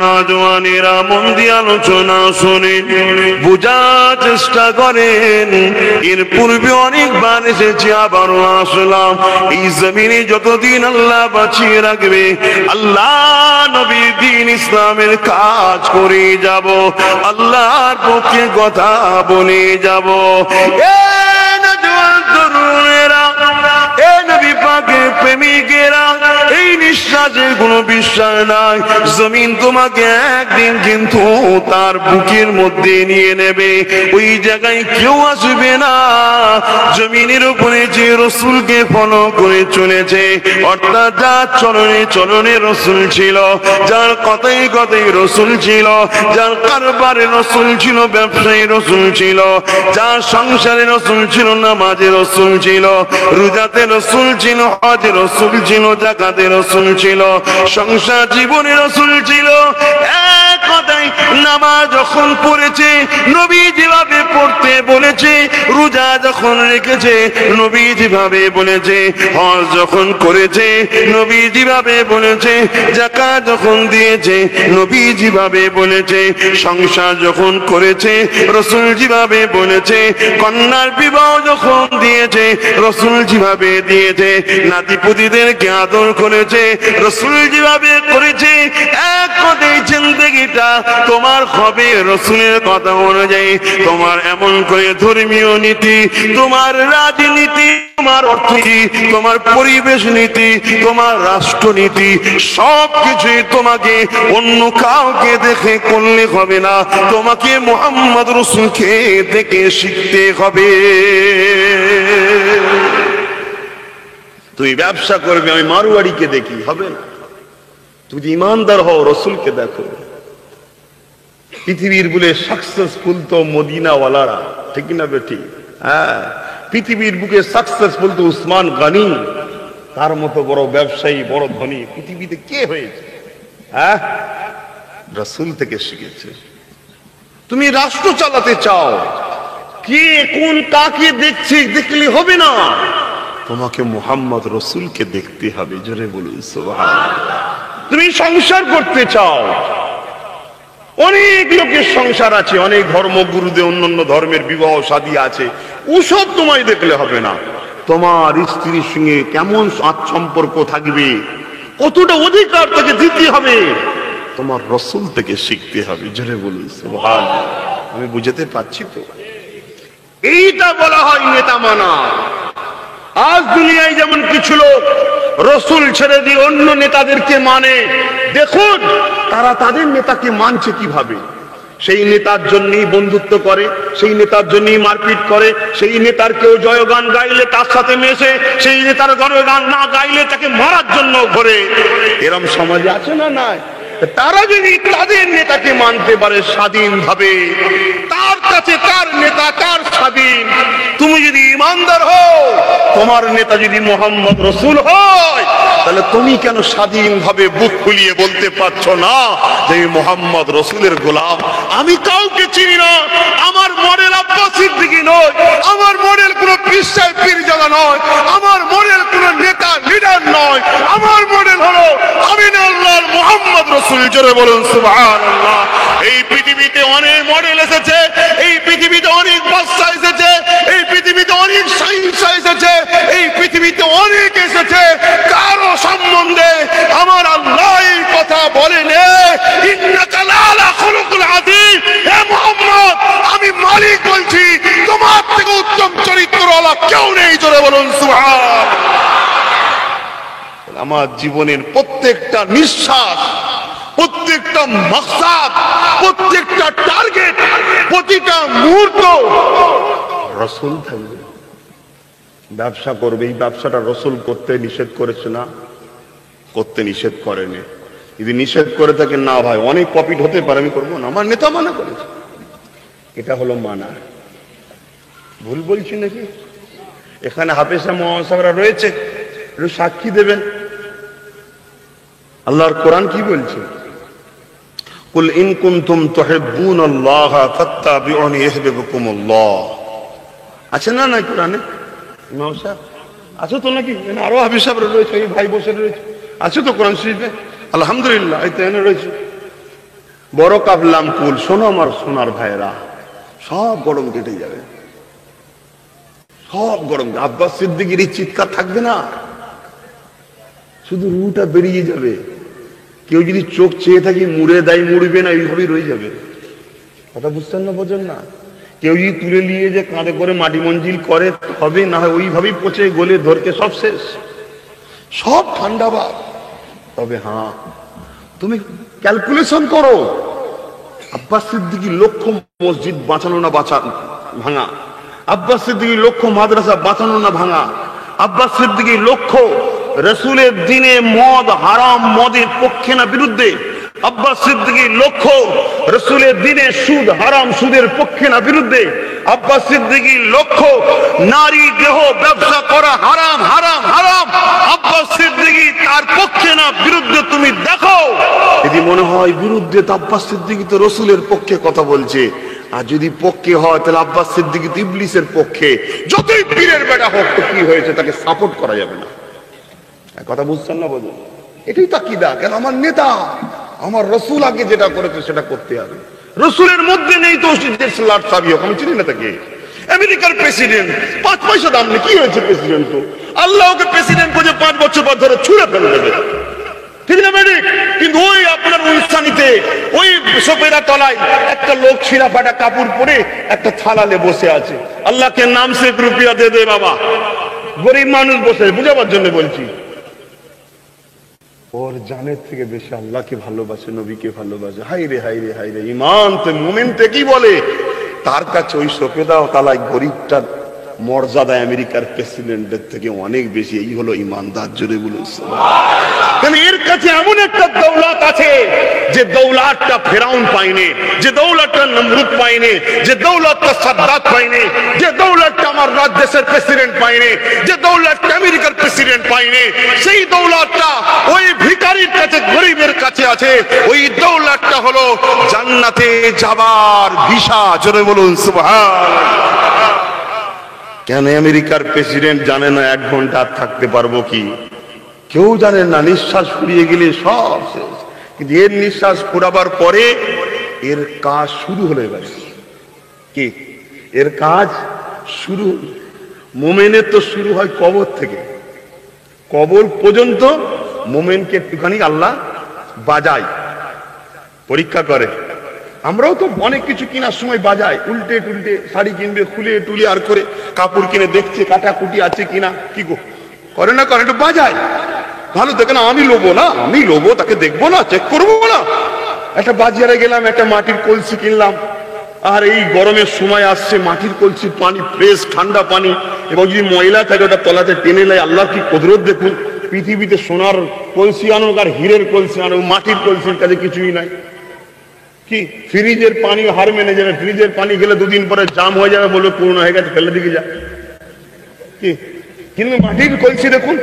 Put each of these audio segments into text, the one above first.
নওজওয়ানেরা মন দিয়ে আলোচনা শুনেন, বোঝার চেষ্টা করেন। এর পূর্বে অনেকবার এসেছি, আবারও আসলাম। এই জমিনে যতদিন আল্লাহ বাঁচিয়ে রাখবে, আল্লাহ নবী দ্বীন ইসলামের কাজ করে যাব, আল্লাহর পক্ষে কথা বলে যাব। এ নওজওয়ান তরুণেরা, এ নবী পাকের প্রেমিকেরা, এই নিঃশ্বাসে কোনো বিশ্বাস নাই, জমিন তোমাকে একদিন কিন্তু তার বুকের মধ্যে নিয়ে নেবে। ওই জায়গায় কেউ আসবে না। জমিনের উপরে যে রসুলকে ফলো করে চলেছে, অর্থাৎ যার চরণে চরণে রসুল ছিল, যার কথাই কথাই রসুল ছিল, যার কারবারে রসুল ছিল, ব্যবসায়ী রসুল ছিল, যার সংসারে রসুল ছিল, নামাজে রসুল ছিল, রোজাতে রসুল ছিল, হজে রসুল ছিল, যাকাতে রসুল ছিল, সংসার জীবনে রসুল ছিল। এক কথায় নামাজ যখন পড়েছে নবী যেভাবে পড়তে বলেছে, রোজা যখন রেখেছে নবী যেভাবে বলেছে, হজ যখন করেছে নবী যেভাবে বলেছে, যাকাত যখন দিয়েছে নবী যেভাবে বলেছে, সংসার যখন করেছে রসুল যেভাবে বলেছে, কন্যার বিবাহ যখন দিয়েছে রসুল যেভাবে দিয়েছে, নাতিপুতিদেরকে আদর করেছে রসুল যেভাবে করেছে। এক কথায় জিন্দেগিটা তোমার হবে রসুলের কথা অনুযায়ী। তোমার এমন করে ধর্মীয় নীতি, তোমার রাজনীতি, তোমার অর্থনীতি, তোমার পরিবেশ নীতি, তোমার রাষ্ট্রনীতি, সব কিছুই তোমাকে অন্য কাউকে দেখে করলে হবে না, তোমাকে মুহাম্মদ রাসূলকে দেখে শিখতে হবে। তুমি ব্যবসা করবে, আমি মারওয়াড়িকে দেখি, হবে না। তুমি ইমানদার হও, রসুলকে দেখো। পৃথিবীর বলে সাকসেসফুল তো মদিনাওয়ালারা, ঠিক না বেটি? হ্যাঁ, পৃথিবীর বুকে সাকসেসফুল তো উসমান গনি, তার মতো বড় ব্যবসায়ী, বড় ধনী পৃথিবীতে কে হয়েছে? হ্যাঁ, রসুল থেকে শিখেছে। তুমি রাষ্ট্র চালাতে চাও, কে কোন কাকে দেখছে দেখলে হবে না, তোমাকে মুহাম্মদ রসুলকে দেখতে হবে। জোরে বলুন সুবহানাল্লাহ। তুমি সংসার করতে চাও, অনেক লোকের সংসার আছে, অনেক ধর্মগুরুদের অন্যান্য ধর্মের বিবাহ শাদী আছে, ওসব তোমায় দেখলে হবে না। তোমার স্ত্রীর সঙ্গে কেমন সম্পর্ক থাকবে, কতটা অধিকার তাকে দিতে হবে, তোমার রসুল থেকে শিখতে হবে। জোরে বলুন সুবহানাল্লাহ। আমি বুঝাতে পারছি তো? এইটা বলা হয় নেতা মানা। আজ দুনিয়ায় যেমন কিছু লোক রসুল ছেড়ে দিয়ে অন্য নেতাদেরকে মানে, দেখুন তারা তাদের নেতাকে মানছে কিভাবে। সেই নেতার জন্যই বন্ধুত্ব করে, সেই নেতার জন্যই মারপিট করে, সেই নেতার কেউ জয়গান গাইলে তার সাথে মেশে, সেই নেতার জয়গান না গাইলে তাকে মারার জন্য ঘোরে। এরম সমাজে আছে না? নাই। তারা যদি তাদের নেতাকে মানতে পারে স্বাধীন ভাবে, তার কাছে তার নেতা তার স্বাধীন। তুমি যদি ইমানদার হও, তোমার নেতা যদি মুহাম্মদ রসুল হয়, তাহলে তুমি কেন স্বাধীন ভাবে বুক খুলিয়ে বলতে পারছো না যে আমি মুহাম্মদ রসুলের গোলাম? আমি কাউকে চিনি না, আমার মডেল আব্বাস সিদ্দিকী নয়, আমার মডেল কোন পীর পীরজাদা নয়, আমার মডেল কোন নেতা লিডার নয়, আমার মডেল হলো আমিন আল্লাহর মুহাম্মদ রসুল। জোরে বলুন সুবহানাল্লাহ। এই পৃথিবীতে অনেক মডেল এসেছে, এই পৃথিবীতে অনেক বাদশা এসেছে, এই পৃথিবীতে অনেক সাইন্স এসেছে, এই পৃথিবীতে অনেক এসেছে, কারো সম্বন্ধে আমার আল্লাহ এই কথা বলেন, ইন্নাকা লাআলা খুলুকুল আযীম। হে মুহাম্মদ, আমি মালিক বলছি, তোমার থেকে উত্তম চরিত্রওয়ালা কেউ নেই। জোরে বলুন সুবহানাল্লাহ। আমার জীবনের প্রত্যেকটা নিঃশ্বাস, প্রত্যেকটা মাকসাদ, প্রত্যেকটা টার্গেট, প্রতিটা মুহূর্ত রসুল থাকবে। ব্যবসা করবে, এই ব্যবসাটা রসুল করতে নিষেধ করেছে না? করতে নিষেধ করেনি। যদি নিষেধ করে থাকে, না ভাই অনেক প্রফিট হতে পারে, আমি করবো না, আমার নেতা মানা করেছে, এটা হলো মানা। ভুল বলছি নাকি? এখানে হাফেজ সাহেবরা রয়েছে, একটু সাক্ষী দেবেন। আল্লাহর কোরআন কি বলছে? কুল ইন কুনতুম তুহিব্বুনাল্লাহ ফাত্তাবিউনি ইউহিব্বুকুমুল্লাহ। আছে না না কোরআনে? ইমাম সাহেব আছে তো নাকি? আরো হাফেজ সাহেবরা রয়েছে, এই ভাই বসে রয়েছে, আছে তো কোরআন শরীফে? আলহামদুলিল্লাহ, এই তো এনে রয়েছে। বড় কাবলাম কুল। শোনো আমার সোনার ভাইয়েরা, সব গরম কেটে যাবে, সব গরম। আব্বাস সিদ্দিকীর চিৎকার থাকবে না, শুধু রুটা বেরিয়ে যাবে। কেউ যদি চোখ চেয়ে থাকি মুড়ে দেয়, মুড়বে না, এইভাবেই রয়ে যাবে। কথা বুঝছেন না, বোঝেন না? কেউ যদি তুলে নিয়ে যে কাঁধে করে মাটি মঞ্জিল করে হবে, না হয় ওইভাবেই পচে গলে ধরকে সব শেষ, সব ঠান্ডা ভাব। তবে হ্যাঁ, তুমি ক্যালকুলেশন করো, আব্বাস সিদ্দিকীর লক্ষ্য মসজিদ বাঁচানো না ভাঙা, আব্বাস সিদ্দিকীর লক্ষ্য মাদ্রাসা বাঁচানো না ভাঙা, আব্বাস সিদ্দিকীর লক্ষ্য রাসূলের দিনে মদ হারাম, মদের পক্ষে না বিরুদ্ধে, আব্বাস সিদ্দিকীর লক্ষ্য রাসূলের দিনে সুদ হারাম, সুদের পক্ষে না বিরুদ্ধে, আব্বাস সিদ্দিকীর লক্ষ্য নারী দেহ ব্যবসা করা হারাম হারাম হারাম, আব্বাস সিদ্দিকী তার পক্ষে না বিরুদ্ধে। তুমি দেখো, যদি মনে হয় বিরুদ্ধে, তো আব্বাস সিদ্দিকী তো রাসূলের পক্ষে কথা বলছে। আর যদি পক্ষে হয়, তাহলে আব্বাস সিদ্দিকী তো ইবলিসের পক্ষে। যতই পীরের বেটা হোক, তো কি হয়েছে, তাকে সাপোর্ট করা যাবে না। কথা বুঝছেন না? বলুন, এটাই তাকিদা। কেন? আমার নেতা, আমার রাসূল আগে যেটা করেছে সেটা করতে হবে। রাসূলের মধ্যে নেই তো লাট সাবিও, আমি চিনি না তাকে। আমেরিকার প্রেসিডেন্ট, 5 পয়সা দাম নেই, কি হয়েছে প্রেসিডেন্ট? তো আল্লাহ ওকে প্রেসিডেন্ট করে 5 বছর পর ধরে ছুঁড়ে ফেলে দেবে, ঠিক না মেডিক? কিন্তু ওই আপনার অনুষ্ঠানিতে ওই সোপেরা তলায় একটা লোক ছিঁড়া ফাটা কাপড় পরে একটা থালালে বসে আছে। আল্লাহকে নাম সে রুপিয়া দে দে বাবা, গরিব মানুষ বসে, বুঝাবার জন্য বলছি। ওর জানের থেকে বেশি আল্লাহকে ভালোবাসে, নবীকে ভালোবাসে। হাই রে হাই রে হাই রে, ইমান তো মুমিনতে কি বলে, তার কাছে ওই সফেদা তালায় গরিবটার মর্যাদা আমেরিকার প্রেসিডেন্টের থেকে অনেক বেশি। এই হলো ইমানদার, জোরে বলুন। কারণ এর কাছে এমন একটা দৌলত আছে, যে দৌলতটা ফেরাউন পায়নি, যে দৌলতটা নমরুদ পায়নি, যে দৌলতটা সাদ্দাত পায়নি, যে দৌলতটা আমার দেশের প্রেসিডেন্ট পায়নি, যে দৌলতটা আমেরিকার প্রেসিডেন্ট পায়নি, সেই দৌলতটা ওই ভিখারির কাছে, গরিবের কাছে আছে। ওই দৌলতটা হলো জান্নাতে যাবার ভিসা, জোরে বলুন সুবহানাল্লাহ। কেন আমেরিকার প্রেসিডেন্ট জানে না 1 ঘন্টা থাকতে পারবো কি? কেউ জানে না। নিঃশ্বাস ফুরিয়ে গেলে সব শেষ। কিন্তু এর নিঃশ্বাস ফুরাবার পরে এর কাজ শুরু হলো। এবার কি এর কাজ শুরু? মোমেনের তো শুরু হয় কবর থেকে, কবর পর্যন্ত মোমেনকে একটুখানি আল্লাহ বাজায়, পরীক্ষা করে। আমরাও তো অনেক কিছু কেনার সময় বাজাই, উল্টে টুলটে শাড়ি কিনবে, খুলে টুলে আর করে কাপড় কিনে দেখছে কাটাকুটি আছে কিনা, কি গো করে না করে, একটু বাজায়। ভালো দেখে না, আমি লোবো না, আমি লোবো, তাকে দেখবো না, চেক করবো না। একটা বাজারে গেলাম, একটা মাটির কলসি কিনলাম। আর এই গরমের সময় আসছে, মাটির কলসি পানি ফ্রেশ ঠান্ডা পানি, এবং যদি ময়লা থাকে ওটা তলাতে টেনে নেয়। আল্লাহ কি কুদরত দেখুন। পৃথিবীতে সোনার কলসি আনুক আর হীরের কলসি আনুক, মাটির কলসির কাছে কিছুই নাই। কি ফ্রিজের পানি হার মেনে যাবে, ফ্রিজের পানি গেলে 2 দিন পরে জাম হয়ে যাবে, বলবে পুরনো হয়ে গেছে, ফেলে দিকে যা। কি কিন্তু মাটির কলসি দেখুন,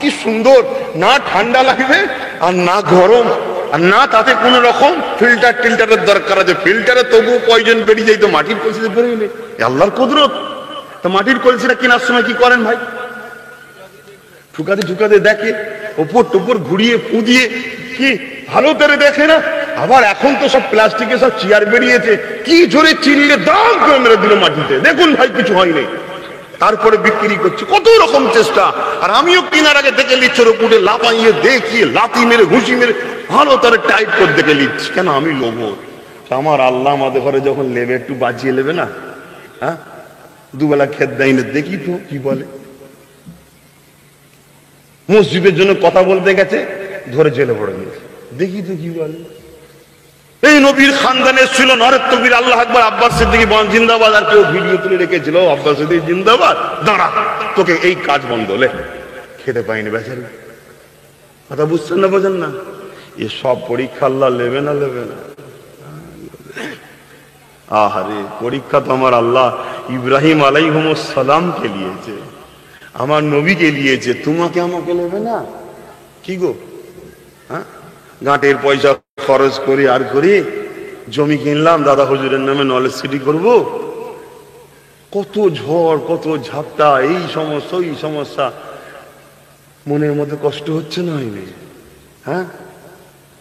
কি সুন্দর, না ঠান্ডা লাগবে আর না গরম, আর না তাতে কোন রকম ফিল্টারের দরকার আছে। ফিল্টারে তবুও পয়জন বেরিয়ে যায়, তো মাটির কলসিতে বেরিয়ে গেলে আল্লাহর কুদরত। তো মাটির কলসিটা কেনার সময় কি করেন ভাই? ঠুকাতে ঠুকাতে দেখে, ওপর টোপর ঘুরিয়ে পুঁদিয়ে কি ভালো করে দেখে না। আবার এখন তো সব প্লাস্টিকের সব চেয়ার বেরিয়েছে, কি জোরে চিনলে দাম করে মেরে দিল মাটিতে, দেখুন ভাই কিছু হয়নি, তারপরে বিক্রি করছে। কত রকম চেষ্টা। আর আমিও কেনার আগে দেখে নিচ্ছি, উপরে লাফাইয়ে দেখিয়ে লাথি মেরে ঘুষি মেরে ভালো তারা টাইট করে দেখে নিচ্ছি। কেন? আমি লোবো। আমার আল্লাহ আমাদের ঘরে যখন নেবে, একটু বাঁচিয়ে নেবে না? হ্যাঁ, 2 বেলা খেত দেয় না, দেখি তো কি বলে। মসজিদের জন্য কথা বলতে গেছে, ধরে জেলে ভরে দিয়েছে, দেখি তো কি বলে। এই নবীর খানদানের ছিল নরের তকবীর, আল্লাহ আকবার, আব্বাস সিদ্দিকী জিন্দাবাদ। আর কেউ ভিডিও তুলে রেখেছিল, আব্বাস সিদ্দিকী জিন্দাবাদ, দাঁড়া তোকে এই কাজ বন্ধ, লে খেতে পাইনি বেচারি। কথা বুঝছেন না, বোঝেন না? এ সব পরীক্ষা আল্লাহ নেবে না, নেবে না? আহারে, পরীক্ষা তো আমার আল্লাহ ইব্রাহিম আলাইহিস সালামকে নিয়েছে, আমার নবীকে নিয়েছে, তোমাকে আমাকে নেবে না? কি গো, হ্যাঁ, গাঁটের পয়সা খরচ করি আর করি, জমি কিনলাম দাদা হুজুরের নামে, নলেজ সিটি করব। কত ঝড়, কত ঝাপটা, এই সমস্যা ওই সমস্যা, মনের মধ্যে কষ্ট হচ্ছে না? হয়নি? হ্যাঁ,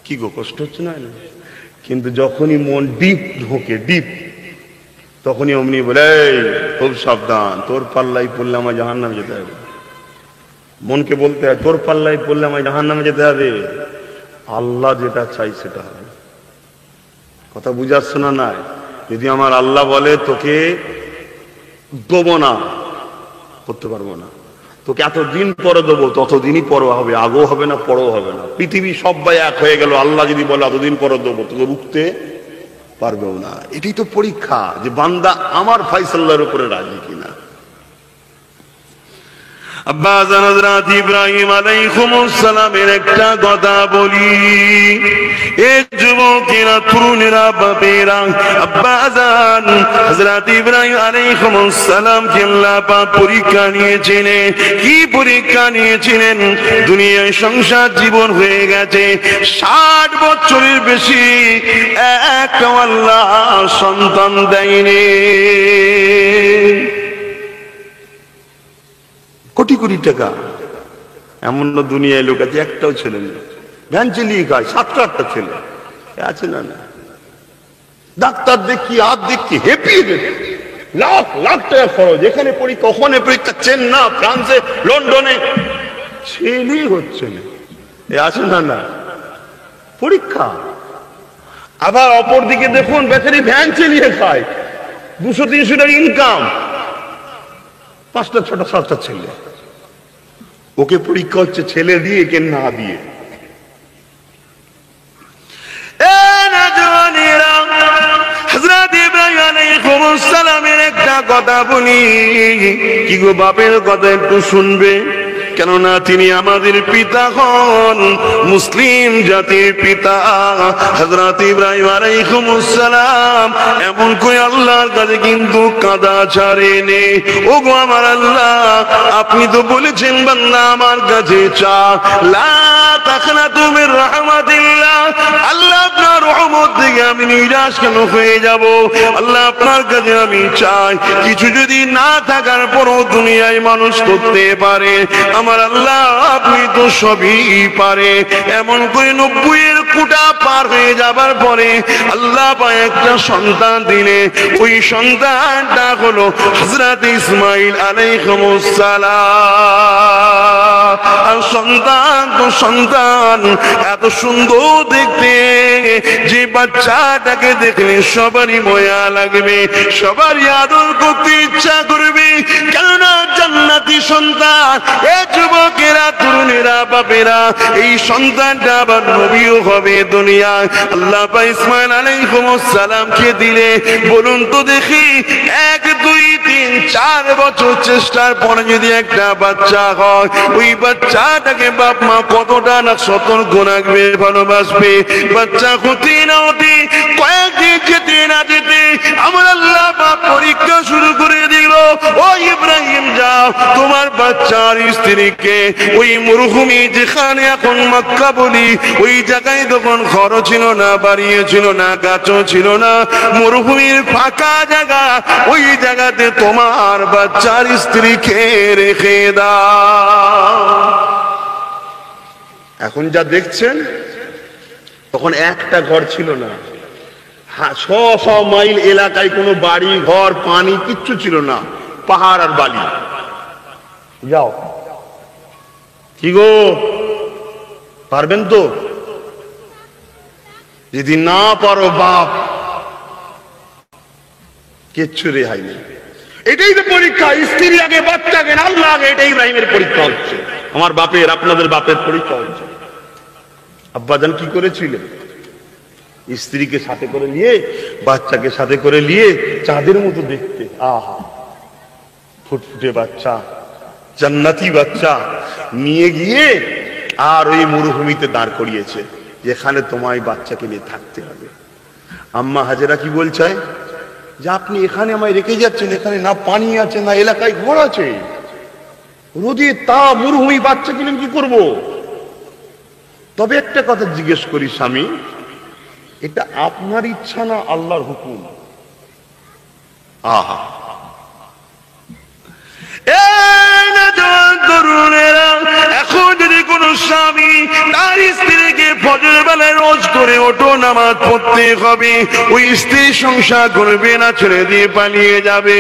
কি গো, কষ্ট হচ্ছে না? কিন্তু যখনই মন ডিপ ঢোকে, ডিপ, তখনই অমনি বলে এই খুব সাবধান, তোর পাল্লাই পড়লে আমার জাহান্নামে যেতে হবে। মনকে বলতে হয় তোর পাল্লাই পড়লে আমার জাহান্নামে যেতে হবে। আল্লাহ যেটা চাই সেটা হবে। কথা বুঝাচ্ছ না? নাই যদি আমার আল্লাহ বলে তোকে দেবো না, করতে পারবো না, তোকে এতদিন পরে দেবো, ততদিনই পরও হবে, আগেও হবে না, পরেও হবে না। পৃথিবী সবাই এক হয়ে গেল, আল্লাহ যদি বলে এতদিন পরে দেবো, তোকে রুখতে পারবেও না। এটাই তো পরীক্ষা যে বান্দা আমার ফায়সালার উপরে রাজি কিনা। আব্বাজান হযরত ইব্রাহিম আলাইহিস সালামের একটা কথা বলি, এ যুবকেরা, তরুণেরা, বাপেরা, আব্বাজান হযরত ইব্রাহিম আলাইহিস সালামকে আল্লাহ পাক পরীক্ষা নিয়েছিলেন। কি পরীক্ষা নিয়েছিলেন? দুনিয়ায় সংসার জীবন হয়ে গেছে 60 বছরের বেশি, একটা আল্লাহ সন্তান দেয়নি। কোটি কোটি টাকা, এমন না দুনিয়ায় লোক আছে একটাও ছেলে নেই, ভ্যান চালিয়ে খায়, 7-8টা ছেলে আছে না? না, ডাক্তার দেখি, হাত দেখি, হেপিয়ে গেছে, লাখ লাখ টাকা খরচ, এখানে পরীক্ষা, ওখানে পরীক্ষা, চেন্নাই, ফ্রান্সে, লন্ডনে, ছেলেই হচ্ছে না। এ আছে না? না, পরীক্ষা। আবার অপর দিকে দেখুন, বেচারি ভ্যান চালিয়ে খায়, 200-300 টাকা ইনকাম, 5টা 6টা 7টা ছেলে। ওকে পরীক্ষা হচ্ছে ছেলে দিয়ে কে না দিয়ে। হযরত ইব্রাহিম আলাইহিস সালামের একটা কথা বলি, কি গো বাপের কথা একটু শুনবে, কেননা তিনি আমাদের পিতা হন, মুসলিম জাতির পিতা। হযরত ইব্রাহিম আলাইহিস সালাম এমন করে আল্লাহর কাছে কিন্তু কাঁদা ছাড়েনি। ওগো আমার আল্লাহ, আপনি তো বলেছেন বান্দা আমার কাছে চা, লা তাকনাতু মির রাহমাতিল্লাহ, আল্লাহ আপনার রহমত থেকে আমি নিরাশ কেন হয়ে যাব? আল্লাহ আপনার কাছে আমি চাই, কিছু যদি না থাকার পরও দুনিয়ায় মানুষ করতে পারে, আমার আল্লাহ আপনি তো সবই পারে। এমন করে 90-এর কোটা পার হয়ে যাবার পরে আল্লাহ পায় একটা সন্তান দিলে, ওই সন্তানটা হলো হযরত ইসমাঈল আলাইহিস সালাম। আর সন্তান তো সন্তান, এত সুন্দর দেখতে যে বাচ্চাটাকে দেখলে সবারই মায়া লাগবে, সবারই আদর করতে ইচ্ছা করবে, কেননা জান্নাতি সন্তান। এ যুবকেরা, তরুণেরা, বাপেরা, এই সন্তানটা আবার নবীও হবে দুনিয়ায়। আল্লাহ পাক ইসমাঈল আলাইহিস সালামকে দিলে, বলুন তো দেখি, 1, 2, 3, 4 বছর চেষ্টার পরে যদি একটা বাচ্চা হয়, ওই বাচ্চাটাকে বাপ মা কতটা না সতর্ক রাখবে, ভালোবাসবে। বাচ্চা হতে না হতে, কয়েকদিন যেতে না যেতে আমার আল্লাহ পাক পরীক্ষা শুরু করে দিল। ও ইব্রাহিম, যাও তোমার বাচ্চার স্ত্রীকে ওই মরুভূমি, যেখানে এখন মক্কা বলি, ওই জায়গায় তখন ঘর ছিল না, বাড়িও ছিল না, গাছও ছিল না, মরুভূমির ফাঁকা জায়গা, ওই জায়গাতে তোমার বাচ্চার স্ত্রীকে রেখে দাও। এখন যা দেখছেন, তখন একটা ঘর ছিল না, 100 মাইল এলাকায় কোনো বাড়ি ঘর, পানি কিচ্ছু ছিল না, পাহাড় আর বালি। যাও, কি গো পারবেন তো? যদি না পারো বাপ, কিচ্ছু রেহাই নেই। এটাই তো পরীক্ষা, স্ত্রী আগে, বাচ্চা আগে, আল্লাহ আগে। এটাই ইব্রাহিমের পরীক্ষা হচ্ছে, আমার বাপের, আপনাদের বাপের পরীক্ষা হচ্ছে। আব্বাজান কি করেছিলেন? স্ত্রীকে সাথে করে নিয়ে, বাচ্চাকে সাথে করে নিয়ে, চাঁদের মতো দেখতে, আহা, ফুটফুটে বাচ্চা, জান্নাতি বাচ্চা নিয়ে গিয়ে আর ওই মরুভূমিতে দাঁড় করিয়েছে, যেখানে তোমায় বাচ্চাকে নিয়ে থাকতে হবে। আম্মা হাজেরা কি বলছে, যে আপনি এখানে আমায় রেখে যাচ্ছেন, এখানে না পানি আছে, না এলাকায় ঘর আছে, রোদে তা, মরুভূমি, বাচ্চা কিনে কি করব? তবে একটা কথা জিজ্ঞেস করি স্বামী, এটা আপনার ইচ্ছা না আল্লাহর হুকুম? আহা, এখন যদি কোনো স্বামী তার স্ত্রীকে ফজর বেলায় রোজ করে ওঠো নামাজ পড়তে হবে, ওই স্ত্রী সংসার করবে না, ছেড়ে দিয়ে পালিয়ে যাবে।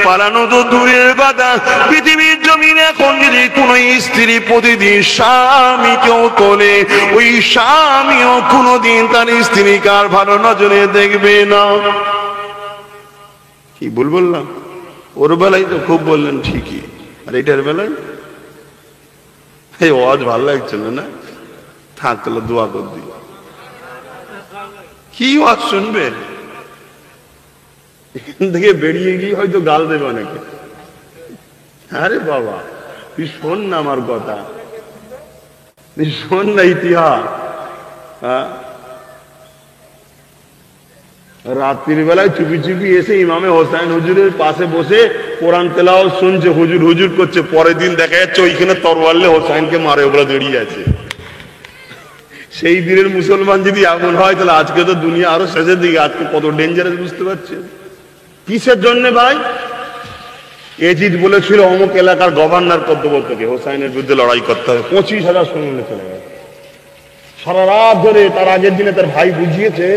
পালানো তো দূরের কথা, পৃথিবীর জমিনে এখন যদি কোন স্ত্রী প্রতিদিন স্বামীকেও তোলে, ওই স্বামীও কোনদিন তার স্ত্রীকে আর ভালো নজরে দেখবে না। কি বললাম? ওর বেলায় তো খুব বললেন ঠিকই, আর এটার বেলায় এই ওয়াজ ভালো লাগছে না, থাকলে দোয়া কর দি। কি ওয়াজ শুনবে? এখান থেকে বেরিয়ে গিয়ে হয়তো গাল দেবে অনেকে। আরে বাবা তুই শোন না আমার কথা, তুই শোন না ইতিহাস। রাত্রির বেলায় চুপি চুপি এসে ইমামে হোসাইন হুজুরের পাশে বসে কোরআন তেলাওয়াত শুনছে, হুজুর হুজুর করছে। পরের দিন দেখা যাচ্ছে ওইখানে তরোয়ালে হোসাইনকে মারে ওগুলো দাঁড়িয়ে আছে। সেই দিনের মুসলমান যদি এমন হয়, তাহলে আজকে তো দুনিয়া আরো শেষের দিকে। আজকে কত ডেঞ্জারাস বুঝতে পারছেন? কিসের জন্য ভাই? এজিদ বলেছিল অমুক এলাকার গভর্নর কর্তব্যকে হোসাইনের বিরুদ্ধে লড়াই করতে হবে, 25,000 সৈন্য চলে গেছে সারা রাত ধরে। তার আগের দিনে তার ভাই বুঝিয়েছে,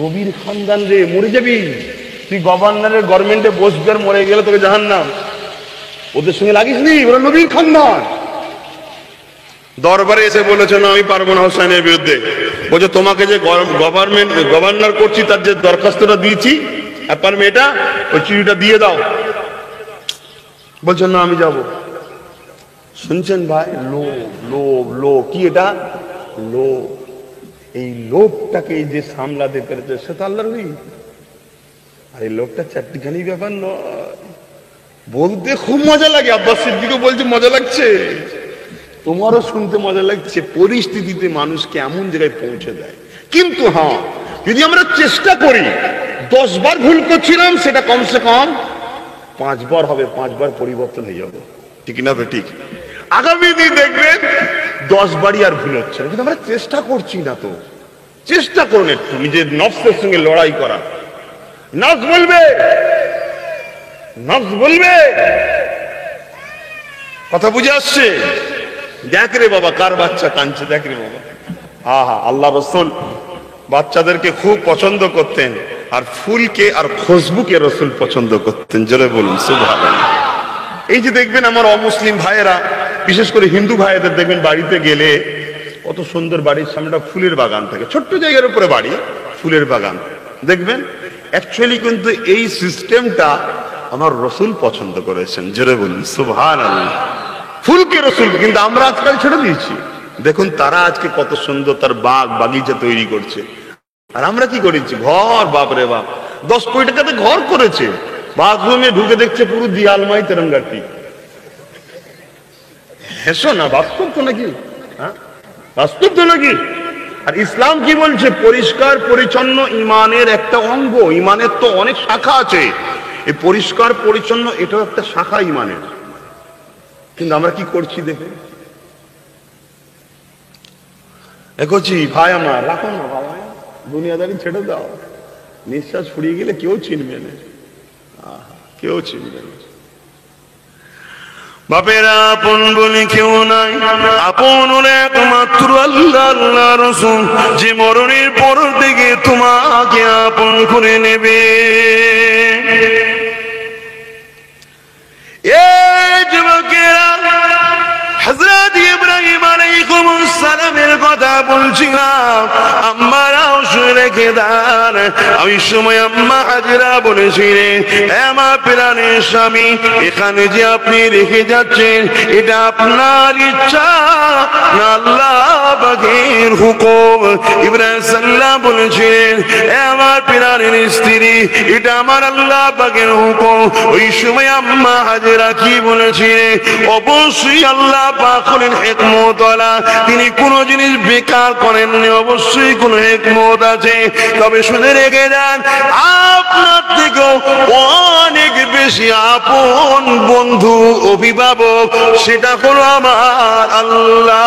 নবীর খানদান রে, মরে যাবি তুই, গভর্নরের গভর্নমেন্টে বসবি আর মরে গেলে তোকে জাহান্নাম। ওদের সঙ্গে লাগিস নি, ওরা নবীর খানদান। দরবারে এসে বলেছে না আমি পারবো না হোসাইনের বিরুদ্ধে। বলছে তোমাকে যে গভর্নর করছি তার যে দরখাস্তটা দিয়েছি অ্যাপয়েন্টমেন্টটা, ওই চিঠিটা দিয়ে দাও। বলছেন না আমি যাব। শুনছেন ভাই? লোভ লোভ লোভ। কি এটা? লোভ। এই লোভটাকে যে সামলাতে পেরেছে সে তো আল্লাহর ওলি। আর এই লোভটা চারটিখানি ব্যাপার নয়, বলতে খুব মজা লাগে। আব্বাস সিদ্দিকও বলছে মজা লাগছে, তোমারও শুনতে মজা লাগছে। পরিস্থিতিতে মানুষকে এমন জায়গায় পৌঁছে দেয়। কিন্তু হ্যাঁ, যদি আমরা চেষ্টা করি, 10 বার ভুল করছিলাম সেটা কমসে কম 5 বার হবে, 5 বার পরিবর্তন হয়ে যাবে। ঠিক না? ঠিক। আগামী দিন দেখবেন 10 বারই আর ভুল হচ্ছে না। কিন্তু আমরা চেষ্টা করছি না। তো চেষ্টা করুন একটু নিজের নফসের সঙ্গে লড়াই করা। নফস বলবে, নফস বলবে। কথা বুঝে আসছে? দেখ রে বাবা কার বাচ্চা কাঁদছে, দেখ রে বাবা। হা আল্লাহ রাসূল বাচ্চাদেরকে খুব পছন্দ করতেন, আর ফুলকে আর খুশবুকে রাসূল পছন্দ করতেন। জোরে বলুন সুবহানাল্লাহ। এই যে দেখবেন আমার অমুসলিম ভাইয়েরা, বিশেষ করে হিন্দু ভাইয়েদের দেখবেন বাড়িতে গেলে কত সুন্দর, বাড়ির সামনে ফুলের বাগান থাকে, ছোট্ট জায়গার উপরে বাড়ি, ফুলের বাগান দেখবেন। অ্যাকচুয়ালি কিন্তু এই সিস্টেমটা আমার রাসূল পছন্দ করেছেন। জোরে বলুন সুবহানাল্লাহ। ফুলকে রাসূল, কিন্তু আমরা আজকাল ছেড়ে দিয়েছি। দেখুন তারা আজকে কত সুন্দর তার বাগ বাগিচা তৈরি করছে, আর আমরা কি করেছি? ঘর, বাপরে বাপ, 10 কোটি টাকাতে ঘর করেছে, বাথরুমে ঢুকে দেখছে পুরো দিয়ালমাই তেরঙ্গাটি। হেসো না, বাস্তব তো নাকি? বাস্তব তো নাকি? আর ইসলাম কি বলছে? পরিষ্কার পরিচ্ছন্ন ইমানের একটা অঙ্গ। ইমানের তো অনেক শাখা আছে, এই পরিষ্কার পরিচ্ছন্ন এটাও একটা শাখা ইমানের। কিন্তু আমরা কি করছি দেখে এগোচ্ছি। ভাই আমার রাখো না, ভাই দুনিয়াদারি ছেড়ে দাও। নিঃশ্বাস ফুরিয়ে গেলে কেউ চিনবে না, কেউ চিনবে না। বাপেরা আপন বলে কেউ নাই, আপন হলো একমাত্র আল্লাহ, আল্লাহ রাসূল, যে মরণের পর থেকে তোমাকে আপন করে নেবে। এই যুবকেরা, হযরত ইব্রাহিম আলাইহিস সালামের কথা বলছিলাম। আম্মারাও শুনে রেখে দেন, ওই সময় আম্মা হাজেরা বলেছিলেন, হে আমার প্রাণের স্বামী, এখানে যে আপনি রেখে যাচ্ছেন এটা আপনার ইচ্ছা না আল্লাহ পাকের হুকুম? ইব্রাহিম সাল্লাল্লাহু বলেছিলেন, হে আমার প্রাণের স্ত্রী, এটা আমার আল্লাহ পাকের হুকুম। ওই সময় আম্মা হাজেরা কি বলেছিলেন? অবশ্যই আল্লাহ পাক হলেন হিকমতওয়ালা, তিনি কোনো জিনিস বেকার করেননি, অবশ্যই কোনো হিকমত আছে। তবে শুনে রেখে যান, আপনার থেকেও অনেক বেশি আপন বন্ধু, অভিভাবক, সেটা হলো আমার আল্লাহ।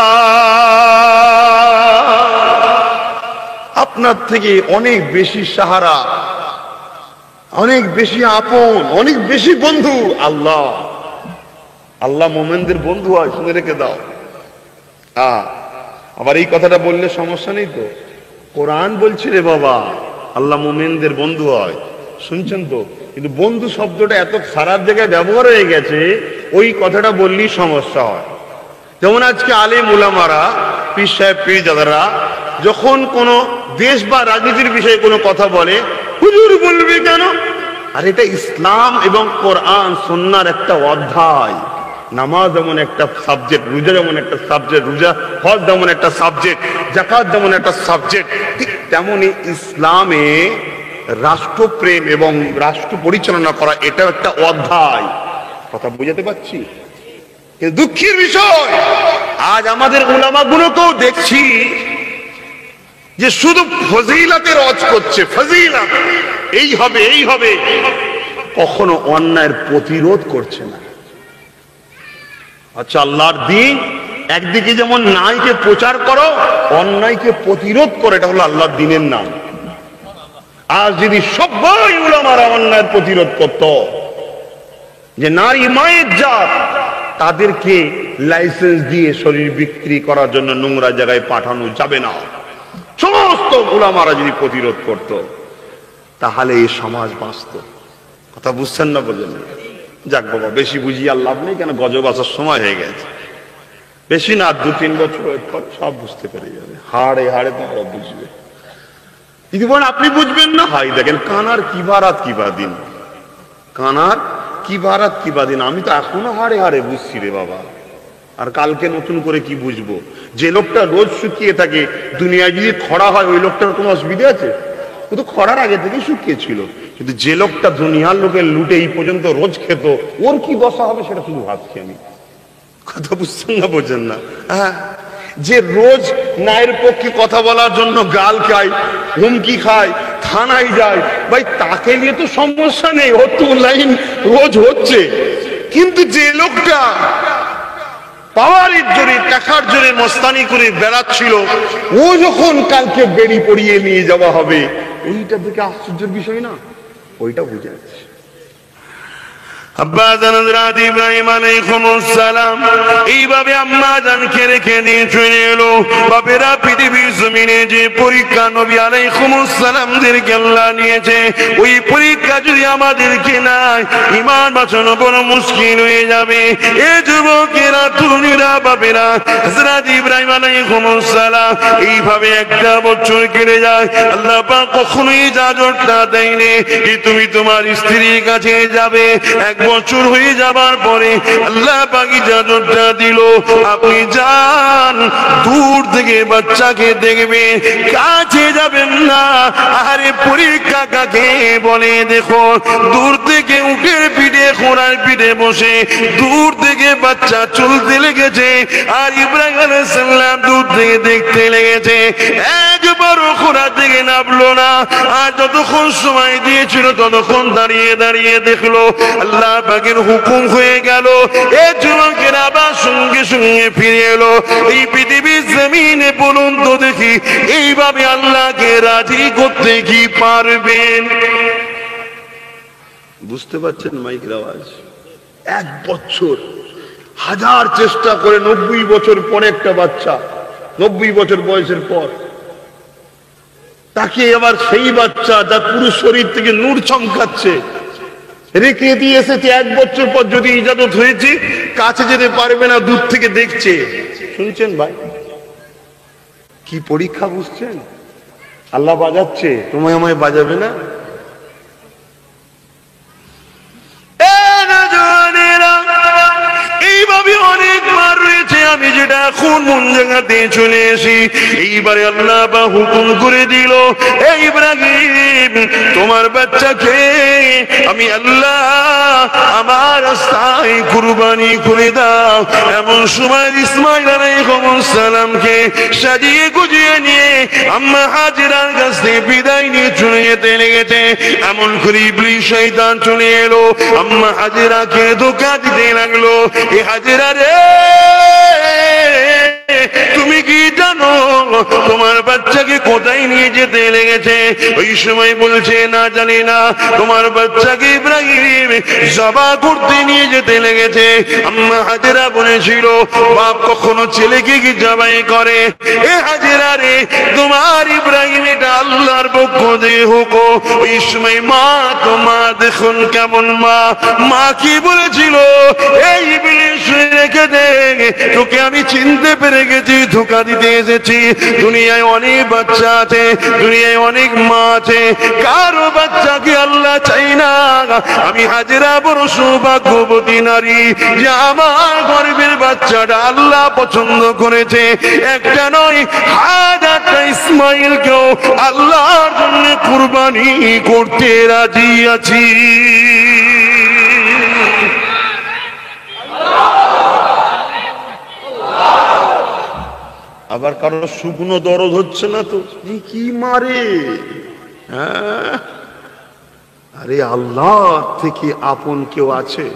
আপনার থেকে অনেক বেশি সাহারা, অনেক বেশি আপন, অনেক বেশি বন্ধু আল্লাহ। আল্লাহ মোমেনদের বন্ধু হয়, শুনে রেখে দাও। হ্যাঁ, আবার এই কথাটা বললে সমস্যা নেই তো। কোরআন বলছে রে বাবা আল্লাহ মুমিনদের বন্ধু হয়, শুনছেন তো? কিন্তু বন্ধু শব্দটা এত খারাপ জায়গায় ব্যবহার হয়ে গেছে, ওই কথাটা বললেই সমস্যা হয়। যেমন আজকে আলেম উলামারা, পীর সাহেব পীরজাদারা যখন কোনো দেশ বা রাজনীতির বিষয়ে কোনো কথা বলে, হুজুর বলবে কেন? আর এটা ইসলাম এবং কোরআন সুন্নাহর একটা অধ্যায়। নামাজ যেমন একটা সাবজেক্ট, রোজা যেমন একটা সাবজেক্ট, রোজা হজ যেমন একটা সাবজেক্ট, যাকাত যেমন একটা সাবজেক্ট, ঠিক তেমনি ইসলামে রাষ্ট্রপ্রেম এবং রাষ্ট্র পরিচালনা করা এটা একটা অধ্যায়। কথা বুঝাতে পারছি? কিন্তু দুঃখের বিষয় আজ আমাদের উলামাগুলোকেও দেখছি যে শুধু ফজিলাতে রজ করছে, ফজিলাত এই হবে এই হবে, কখনো অন্যায়ের প্রতিরোধ করছে না। আচ্ছা, আল্লাহর দ্বীন একদিকে যেমন ন্যায়কে প্রচার করো, অন্যায়কে প্রতিরোধ করে, এটা হলো আল্লাহর দ্বীনের নাম। আজ যদি সবাই উলামারা অন্যায়ের প্রতিরোধ করত, যে নারী মায়ের জাত, তাদেরকে লাইসেন্স দিয়ে শরীর বিক্রি করার জন্য নোংরা জায়গায় পাঠানো যাবে না, সমস্ত উলামারা যদি প্রতিরোধ করত, তাহলে এই সমাজ বাঁচত। কথা বুঝছেন না? বলছেন? যাক বাবা, বেশি বুঝিয়ে আর লাভ নেই, কেন গজব আসার সময় হয়ে গেছে। বেশি না, 2-3 বছর পর সব বুঝতে পেরে যাবে, হাড়ে হাড়ে তোমরা বুঝবে। যদি বলেন আপনি বুঝবেন না, ভাই দেখেন কানার কি বারাত কি বাদিন, কানার কি বারাত কি বাদিন, আমি তো এখনো হাড়ে হাড়ে বুঝছি রে বাবা। আর কালকে নতুন করে কি বুঝবো? যে লোকটা রোজ শুকিয়ে থাকে, দুনিয়ায় যদি খরা হয় ওই লোকটার কোনো অসুবিধা আছে? ও তো খরার আগে থেকেই শুকিয়ে ছিল। কিন্তু যে লোকটা দুনিয়ার লোকের লুটে এই পর্যন্ত রোজ খেত, ওর কি দশা হবে সেটা শুধু ভাবছি আমি। কথা বুঝছেন না? বোঝেন না? হ্যাঁ, যে রোজ ন্যায়ের পক্ষে কথা বলার জন্য গাল খায়, হুমকি খায়, থানায় যায়, ভাই তাকে নিয়ে তো সমস্যা নেই, ওর তো লাইন রোজ হচ্ছে। কিন্তু যে লোকটা পাওয়ারের জোরে, টাকার জোরে মস্তানি করে বেড়াচ্ছিল, ও যখন কালকে বেড়ি পড়িয়ে নিয়ে যাওয়া হবে, এইটা দেখে আশ্চর্যের বিষয় না? ওইটা বুঝে যাচ্ছে। আব্বা জান হযরত ইব্রাহিম আলাইহিস সালাম এইভাবে আম্মা জানকে রেখে দিয়ে চলে এলো। বাপেরা, পৃথিবীর জমিনে যে পরীক্ষা নবী আলাইহিস সালামদেরকে আল্লাহ নিয়েছে, ওই পরীক্ষা যদি আমাদেরকে নাই, ঈমান বাঁচানো বড় মুশকিল হয়ে যাবে। এ যুবকেরা, তরুণীরা, বাপেরা, হযরত ইব্রাহিম আলাইহিস সালাম এইভাবে একটা বছর কেটে যায়। আল্লাহ পাক কখনোই ইজাজতটা দেয়নি যে তুমি তোমার স্ত্রীর কাছে যাবে। এক বছর হয়ে যাবার পরে আল্লাহ পাক ইজাজতটা দিল, আপনি যান, দূর থেকে বাচ্চাকে দেখবেন, কাছে যাবেন না। আরে পরীক্ষা কাকে বলে দেখো, দূর থেকে উটের পিঠে, ঘোড়ার পিঠে বসে দূর থেকে বাচ্চা চলতে লেগেছে, আর ইব্রাহিম আলাইহিস সালাম দূর থেকে দেখতে লেগেছে। একবারও ঘোড়া থেকে নামলো না, আর যতক্ষণ সময় দিয়েছিল ততক্ষণ দাঁড়িয়ে দাঁড়িয়ে দেখলো। আল্লাহ পাকের হুকুম হয়ে গেল, এ যুবকের আবার সঙ্গে সঙ্গে ফিরে এলো। এই পৃথিবীর জমিনে বলুন তো দেখি, এইভাবে আল্লাহকে রাজি করতে কি পারবেন? বুঝতে পারছেন মাইকের আওয়াজ? 1 বছর, হাজার চেষ্টা করে 90 বছর পরে একটা বাচ্চা, 90 বছর বয়সের পর, তাকে আবার সেই বাচ্চা যার পুরো শরীর থেকে নূর চমকাচ্ছে রেখে দিয়ে এসেছে। 1 বছর পর যদি ইজাজত হয়েছে, কাছে যেতে পারবে না, দূর থেকে দেখছে। শুনছেন ভাই, কি পরীক্ষা বুঝছেন? আল্লাহ বাজাচ্ছে, তোমায় আমায় বাজাবে না? এইভাবে অনেকবার রয়েছে, আমি যেটা এখন মন জায়গাতে চলে এসি। এইবারে আল্লাহ বা হুকুম করে দিল, এই ইব্রাহিম, তোমার বাচ্চাকে আমি আল্লাহ আমার রাস্তায় কুরবানি করে দাও। এমন সময় ইসমাঈল আলাইহিস সালামকে সাজিয়ে গুজিয়ে নিয়ে আম্মা হাজেরার কাছ থেকে বিদায় নিয়ে চলে যেতে লেগেছে। এমন করে ইবলিস শয়তান চলে এলো, আম্মা হাজেরাকে ধোঁকা দিতে লাগলো। এ হাজেরা রে, তুমি কি জানো তোমার বাচ্চাকে কোথায় নিয়ে যেতে লেগেছে? ওই সময় বলছে না জানি না, তোমার বাচ্চাকে ইব্রাহিম জবা করতে নিয়ে যেতে লেগেছে। আম্মা হাজেরা বলেছিল বাপ কখনো ছেলেকে কি জবাই করে? এ হাজেরা রে, তোমার ইব্রাহিম এটা আল্লাহর পক্ষ দিয়ে হুকুম। ওই সময় মা, তোমা দেখুন কেমন মা, মা কি বলেছিল? এই ইবলিস রেখে দে, তোকে আমি চিনতে পেরে গেছি, ধোঁকা দিতে এসেছি। দুনিয়ায় অনেক বাচ্চা আছে, দুনিয়ায় অনেক মা আছে, কারো বাচ্চাকে আল্লাহ চাই না। আমি হাজেরা বড় সৌভাগ্যবতী নারী যে আমার গর্ভের বাচ্চাটা আল্লাহ পছন্দ করেছে। একটা নয়, হাজারটা ইসমাইলকেও আল্লাহর জন্য কুরবানি করতে রাজি আছি। আবার কারো শুকনো দরদ হচ্ছে না তো কি মারে? হ্যাঁ, আরে আল্লাহ থেকে আপন কেউ আছে?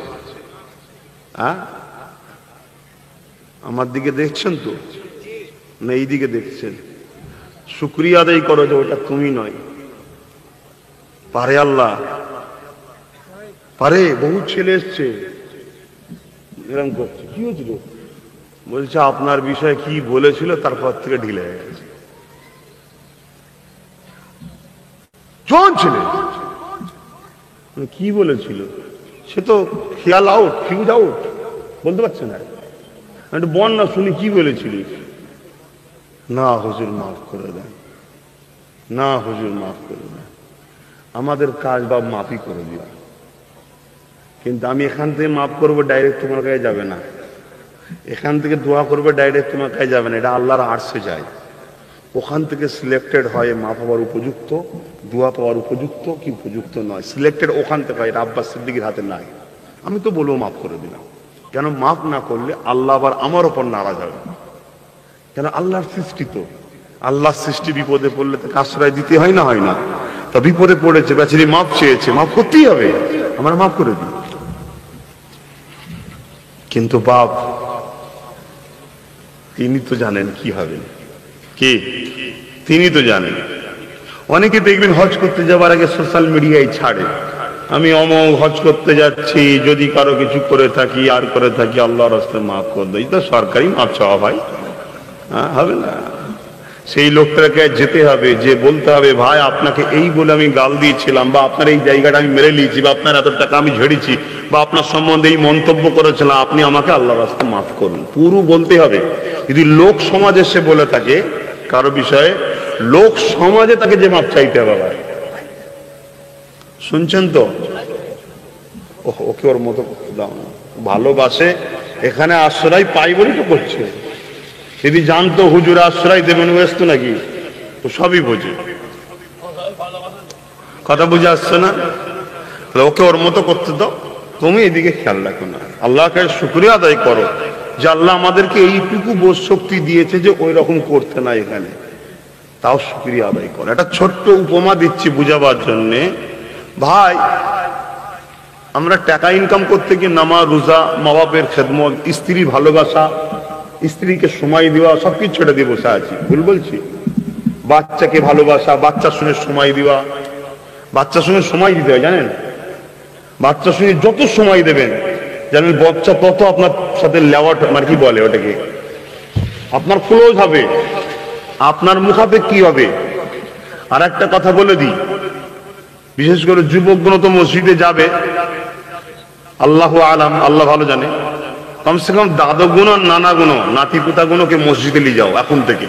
হ্যাঁ, আমার দিকে দেখছেন তো না এই দিকে দেখছেন? শুকরিয়া আদায় করো যে ওটা তুমি নয়। পারে আল্লাহ, পারে। বহু ছেলে এসছে এরকম করছে। কি হয়েছিল? বলছে আপনার বিষয়ে কি বলেছিল, তারপর থেকে ঢিলে হয়ে গেছে। জন ছেলে কি বলেছিল সে তো খেয়াল আউট, ফিউজ আউট, বলতে পারছে না। একটু বল না শুনি কি বলেছিলিস। না হুজুর মাফ করে দেন, না হুজুর মাফ করে দেন, আমাদের কাজ বা মাফই করে দিও, কিন্তু আমি এখান থেকে মাফ করবো, ডাইরেক্ট তোমার কাছে যাবে না। এখান থেকে দোয়া করবে, ডাইরেক্ট তোমার কাছে যাবে না, এটা আল্লাহর আরশে যায়। ওখান থেকে সিলেক্টেড হয় মাফ হওয়ার উপযুক্ত, দোয়া পাওয়ার উপযুক্ত কি উপযুক্ত নয়, সিলেক্টেড ওখান থেকে হয়। এটা আব্বাস সিদ্দিকীর হাতে নাই। আমি তো বলবো মাফ করে দিলাম, কেন মাফ না করলে আল্লাহ আবার আমার ওপর নারাজ হবে। কেন আল্লাহর সৃষ্টি তো, আল্লাহর সৃষ্টি বিপদে পড়লে তাকে আশ্রয় দিতে হয় না, হয় না? তা বিপদে পড়েছে, বেচারি মাফ চেয়েছে, মাফ করতেই হবে, আমরা মাফ করে দিই। কিন্তু বাপ তিনি তো জানেন কি হবে, কে? তিনি তো জানেন। অনেকে দেখবেন হজ করতে যাবার আগে সোশ্যাল মিডিয়ায় ছাড়ে, আমি অমোঘ হজ করতে যাচ্ছি, যদি কারো কিছু করে থাকি আর করে থাকি আল্লাহর রাস্তায় মাফ করে দেয়। তো সরকারি মাফ চাওয়া ভাই, হ্যাঁ হবে না। সেই লোকটাকে যেতে হবে, যে বলতে হবে ভাই আপনাকে এই বলে আমি গাল দিয়েছিলাম, বা আপনার এই জায়গাটা আমি মেরে নিয়েছি, বা আপনার এত টাকা আমি ঝেড়েছি, বা আপনার সম্বন্ধে এই মন্তব্য করেছিলাম, আপনি আমাকে আল্লাহর রাস্তায় মাফ করুন, পুরো বলতে হবে। যদি লোক সমাজে সে বলে থাকে কারো বিষয়ে, লোক সমাজে তাকে যে মাফ চাইতে হবে। ভাই শুনছেন তো? ওকে ওর মতো দাও না, ভালোবাসে, এখানে আশ্রয় পাই বলেই তো করছে। যদি জানতো হুজুর আশ্রয় দেবেন ব্যস্ত নাকি, তো সবই বোঝে। কথা বুঝে আসছে না? ওকে ওর মতো করতে দাও, তুমি এদিকে খেয়াল রাখো না। আল্লাহকে শুকরিয়া আদায় করো যে আল্লাহ আমাদেরকে এইটুকু বোধ শক্তি দিয়েছে যে ওই রকম করতে না এখানে, তাও শুকরিয়া আদায় করো। একটা ছোট্ট উপমা দিচ্ছি বুঝাবার জন্যে। ভাই আমরা টাকা ইনকাম করতে গিয়ে নামাজ, রোজা, মা বাপের খেদমত, স্ত্রী ভালোবাসা, স্ত্রীকে সময় দেওয়া, সবকিছু ছেড়ে দিয়ে বসে আছি, ভুল বলছি? বাচ্চাকে ভালোবাসা, বাচ্চার সঙ্গে সময় দেওয়া, বাচ্চার সঙ্গে সময় দিতে হয় জানেন? বাচ্চার সঙ্গে যত সময় দেবেন জানেন, বাচ্চা তত আপনার সাথে লেওয়াট, মানে কি বলে ওটাকে, আপনার ক্লোজ হবে, আপনার মুখাপেক্ষী হবে। আর একটা কথা বলে দিই, বিশেষ করে যুবকগুলো তো মসজিদে যাবে, আল্লাহু আলাম, আল্লাহ ভালো জানে, কমসে কম দাদা গুণ আর নানা গুণ, নাতি পুতা গুণকে মসজিদে নিয়ে যাও। এখন থেকে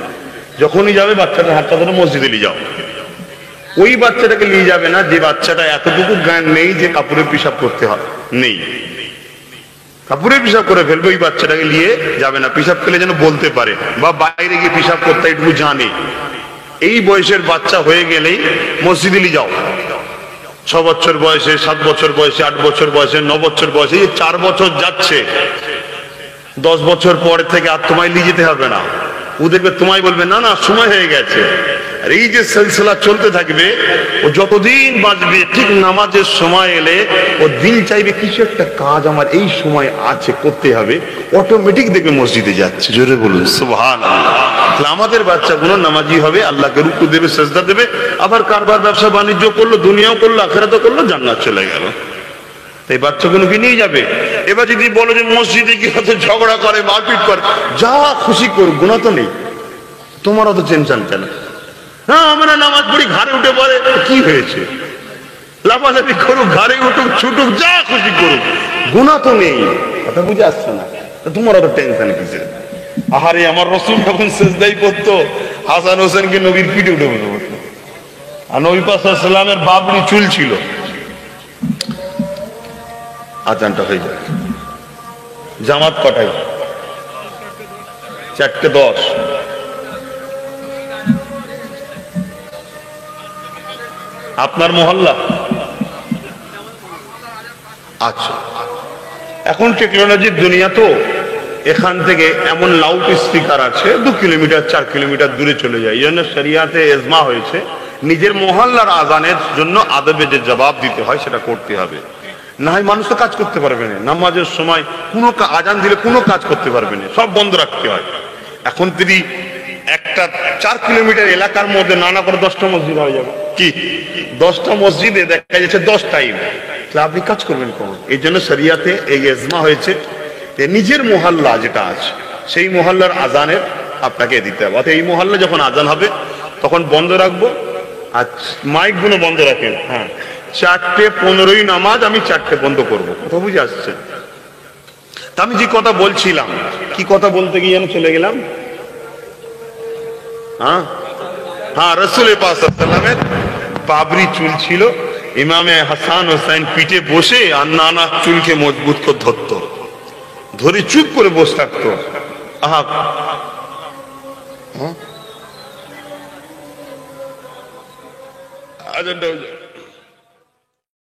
যখনই যাবে বাচ্চাটার হাতটা ধরে মসজিদে নিয়ে যাও। ওই বাচ্চাটাকে নিয়ে যাবে না যে বাচ্চাটা এতটুকু জ্ঞান নেই যে কাপড়ে পেশাব করতে হবে, নেই, কাপড়ে পেশাব করে ফেলবে, ওই বাচ্চাটাকে নিয়ে যাবে না। পেশাব খেলে যেন বলতে পারে, বা বাইরে গিয়ে পেশাব করতে একটু জানে। এই বয়সের বাচ্চা হয়ে গেলেই মসজিদে নিয়ে যাও। 6 বছর বয়সে, 7 বছর বয়সে, 8 বছর বয়সে, 9 বছর বয়সে, 4 বছর যাচ্ছে, 10 বছর পরে থেকে আর তোমায় নিয়ে যেতে হবে না। ও দেখবে তোমায় বলবে না না সময় হয়ে গেছে, আর এই যে সিলসিলা চলতে থাকবে, ও যতদিন বাঁচবে ঠিক নামাজের সময় এলে ও দিল চাইবে কিছু একটা কাজ আমার এই সময় আছে, করতে হবে, অটোমেটিক দেখবে মসজিদে যাচ্ছে। জোরে বলুন সুবহানাল্লাহ। তাহলে আমাদের বাচ্চাগুলো নামাজি হবে, আল্লাহকে রুকু দেবে, সেজদা দেবে, আবার কারবার ব্যবসা বাণিজ্য করলো, দুনিয়াও করলো, আখিরাতও করলো, জান্নাত চলে গেল। এই বাচ্চাগুলোকে নিয়ে যাবে। এবার যদি বলো যে মসজিদে গিয়ে হয়তো ঝগড়া করে, মারপিট করে, যা খুশি করুক, গুনাহ তো নেই, তোমার অত টেনশন কেন? হ্যাঁ, আমরা নামাজ পড়ি, ঘাড়ে উঠে পড়ে, কি হয়েছে? লাফালাফি করুক, ঘাড়ে উঠুক, ছুটুক, যা খুশি করুক, গুনাহ তো নেই। কথা বুঝে আসছে না? তোমার অত টেনশন কিসের? আহারে, আমার রাসূল যখন সিজদায় পড়তো, হাসান হোসেনকে নবীর পিঠে উঠে বসে পড়তো। আর নবী পাক সাল্লাল্লাহু আলাইহি ওয়াসাল্লামের বাবরি চুল ছিল। আজানটা হয়ে যায়, জামাত কটায়? 4:10। আপনার মহল্লা? আচ্ছা, এখন টেকনোলজির দুনিয়া তো, এখান থেকে এমন লাউড স্পিকার আছে 2 কিলোমিটার 4 কিলোমিটার দূরে চলে যায়। এই জন্য শরিয়াতে ইজমা হয়েছে নিজের মহল্লার আজানের জন্য আদবে যে জবাব দিতে হয় সেটা করতে হবে, না হয় মানুষ তো কাজ করতে পারবে না। নামাজের সময় কোনো আজান দিলে কোনো কাজ করতে পারবে না, সব বন্ধ রাখতে হয়। এখন যদি একটা 4 কিলোমিটার এলাকার মধ্যে নানা করে 10টা মসজিদ হয়ে যাবে, কি 10টা মসজিদে দেখা যাচ্ছে 10 টাইম, তাহলে আপনি কাজ করবেন কখন? এই জন্য শরিয়াতে এই ইজমা হয়েছে যে নিজের মহল্লা যেটা আছে সেই মহল্লার আজানের আপনাকে দিতে হবে। অর্থাৎ এই মহল্লা যখন আজান হবে তখন বন্ধ রাখবো, আর মাইক গুলো বন্ধ রাখেন। হ্যাঁ, 4:15 নামাজ, আমি 4টে বন্ধ করবো। কথা বুঝে আসছে? তা আমি যে কথা বলছিলাম, কি কথা বলতে গিয়ে আমি চলে গেলাম? হ্যাঁ, রাসূল পাক সাল্লাল্লাহু আলাইহি ওয়াসাল্লামের বাবরি চুল ছিল। ইমামে হাসান হোসেন পিঠে বসে আর নানা চুলকে মজবুত করে ধরতো, ধরে চুপ করে বসে থাকতো। আহা, আজানটা